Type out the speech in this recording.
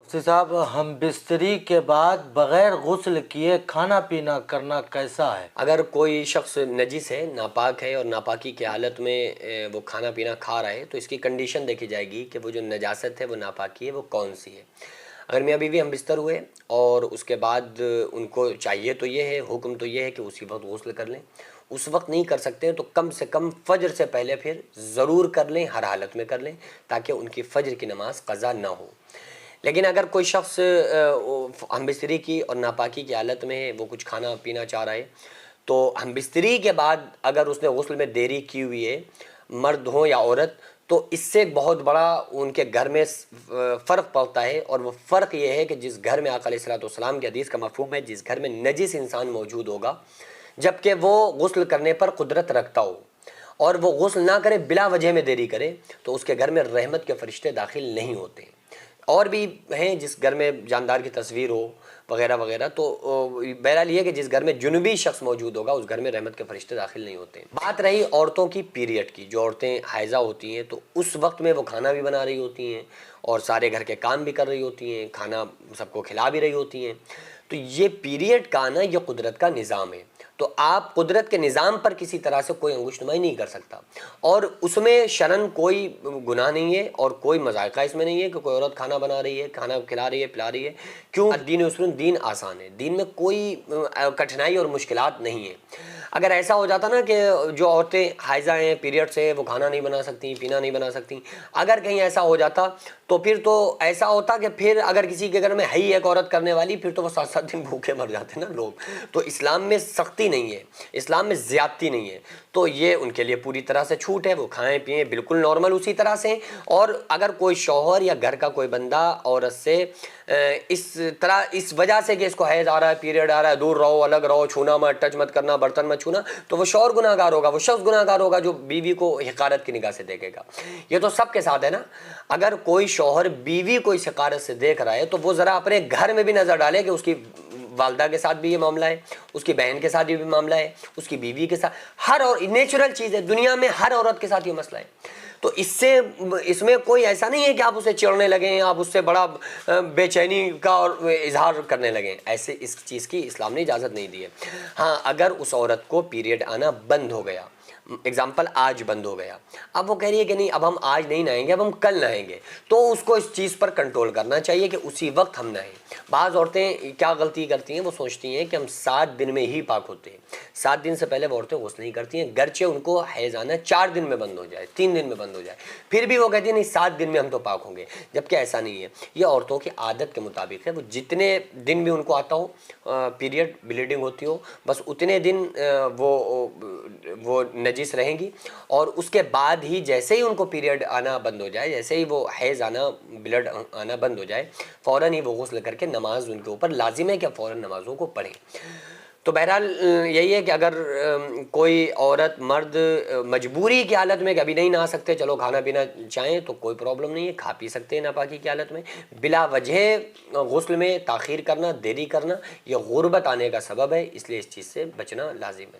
मुफ्ती साहब, हम बिस्तरी के बाद बग़ैर गुस्ल किए खाना पीना करना कैसा है? अगर कोई शख्स नजिस है, नापाक है और नापाकी की हालत में वो खाना पीना खा रहा है तो इसकी कंडीशन देखी जाएगी कि वो जो नजासत है, वो नापाकी है, वो कौन सी है। अगर मियाँ बीवी हम बिस्तर हुए और उसके बाद उनको चाहिए तो ये है, हुक्म तो ये है कि उसी वक्त गुस्ल कर लें। उस वक्त नहीं कर सकते तो कम से कम फ़जर से पहले फिर ज़रूर कर लें, हर हालत में कर लें, ताकि उनकी फ़जर की नमाज़ क़ज़ा ना हो। लेकिन अगर कोई शख्स हमबिस्तरी की और नापाकी की हालत में है, वो कुछ खाना पीना चाह रहा है, तो हमबिस्तरी के बाद अगर उसने गुस्ल में देरी की हुई है, मर्द हो या औरत, तो इससे बहुत बड़ा उनके घर में फ़र्क पड़ता है। और वो फ़र्क ये है कि जिस घर में आका अलैहिस्सलाम की हदीस का मफ़हूम है, जिस घर में नजिस इंसान मौजूद होगा, जबकि वो गुस्ल करने पर कुदरत रखता हो और वो गुस्ल ना करे, बिला वजह में देरी करे, तो उसके घर में रहमत के फरिश्ते दाखिल नहीं होते। और भी हैं जिस घर में जानदार की तस्वीर हो वगैरह वगैरह, तो बहरहाल ये कि जिस घर में जुनूबी शख्स मौजूद होगा, उस घर में रहमत के फरिश्ते दाखिल नहीं होते। बात रही औरतों की पीरियड की, जो औरतें हाइज़ा होती हैं तो उस वक्त में वो खाना भी बना रही होती हैं और सारे घर के काम भी कर रही होती हैं, खाना सबको खिला भी रही होती हैं। तो ये पीरियड का आना, ये कुदरत का निज़ाम है। तो आप कुदरत के निज़ाम पर किसी तरह से कोई अंगुशनुमाई नहीं कर सकता, और उसमें शरन कोई गुनाह नहीं है और कोई मज़ाक़ा इसमें नहीं है कि कोई औरत खाना बना रही है, खाना खिला रही है, पिला रही है। क्यों? दीन युस्रुन, दीन आसान है, दीन में कोई कठिनाई और मुश्किलात नहीं है। अगर ऐसा हो जाता ना कि जो औरतें हाइज़ा हैं, पीरियड्स है, वो खाना नहीं बना सकती, पीना नहीं बना सकती, अगर कहीं ऐसा हो जाता तो फिर तो ऐसा होता कि फिर अगर किसी के घर में है ही एक औरत करने वाली, फिर तो वो 7-7 दिन भूखे मर जाते ना लोग। तो इस्लाम में सख्ती नहीं है, इस्लाम में ज़्यादती नहीं है, तो ये उनके लिए पूरी तरह से छूट है, वो खाएं पिएं बिल्कुल नॉर्मल उसी तरह से। और अगर कोई शौहर या घर का कोई बंदा औरत से इस तरह, इस वजह से कि इसको हैज़ आ रहा है, पीरियड आ रहा है, दूर रहो, अलग रहो, छूना मत, टच मत करना, बर्तन मत छूना, तो वो शौहर गुनाहगार होगा, वो शख्स गुनाहगार होगा जो बीवी को हिकारत की निगाह से देखेगा। ये तो सबके साथ है ना। अगर कोई शौहर बीवी को इस हिकारत से देख रहा है तो वो ज़रा अपने घर में भी नज़र डाले कि उसकी वालदा के साथ भी ये मामला है, उसकी बहन के साथ भी मामला है, उसकी बीवी के साथ, हर और नेचुरल चीज़ है, दुनिया में हर औरत के साथ ये मसला है। तो इसमें कोई ऐसा नहीं है कि आप उससे चिढ़ने लगें, आप उससे बड़ा बेचैनी का और इजहार करने लगें, ऐसे इस चीज़ की इस्लाम ने इजाज़त नहीं दी है। हाँ, अगर उस औरत को पीरियड आना बंद हो गया, एग्जाम्पल आज बंद हो गया, अब वो कह रही है कि नहीं अब हम आज नहीं नहाएंगे, अब हम कल नहाएंगे, तो उसको इस चीज़ पर कंट्रोल करना चाहिए कि उसी वक्त हम नहाएं। बाज़ औरतें क्या गलती करती हैं, वो सोचती हैं कि हम 7 दिन में ही पाक होते हैं, 7 दिन से पहले वो औरतें गुस्ल नहीं करती हैं, गरचे उनको हैज़ आना 4 दिन में बंद हो जाए, 3 दिन में बंद हो जाए, फिर भी वो कहती है नहीं 7 दिन में हम तो पाक होंगे, जबकि ऐसा नहीं है। ये औरतों की आदत के मुताबिक है, वो जितने दिन भी उनको आता हो पीरियड, ब्लीडिंग होती हो, बस उतने दिन वो नजिस रहेंगी, और उसके बाद ही जैसे ही उनको पीरियड आना बंद हो जाए, जैसे ही वो हैज़ आना, ब्लड आना बंद हो जाए, फ़ौरन ही वो गुस्ल करके नमाज उनके ऊपर लाजिम है कि फ़ौरन नमाज़ों को पढ़ें। तो बहरहाल यही है कि अगर कोई औरत मर्द मजबूरी की हालत में कभी नहीं नहा सकते, चलो खाना पीना चाहें तो कोई प्रॉब्लम नहीं है, खा पी सकते हैं नापाकी की हालत में। बिला वजह गुस्ल में ताख़ीर करना, देरी करना, यह गुर्बत आने का सबब है, इसलिए इस चीज़ से बचना लाजिम है।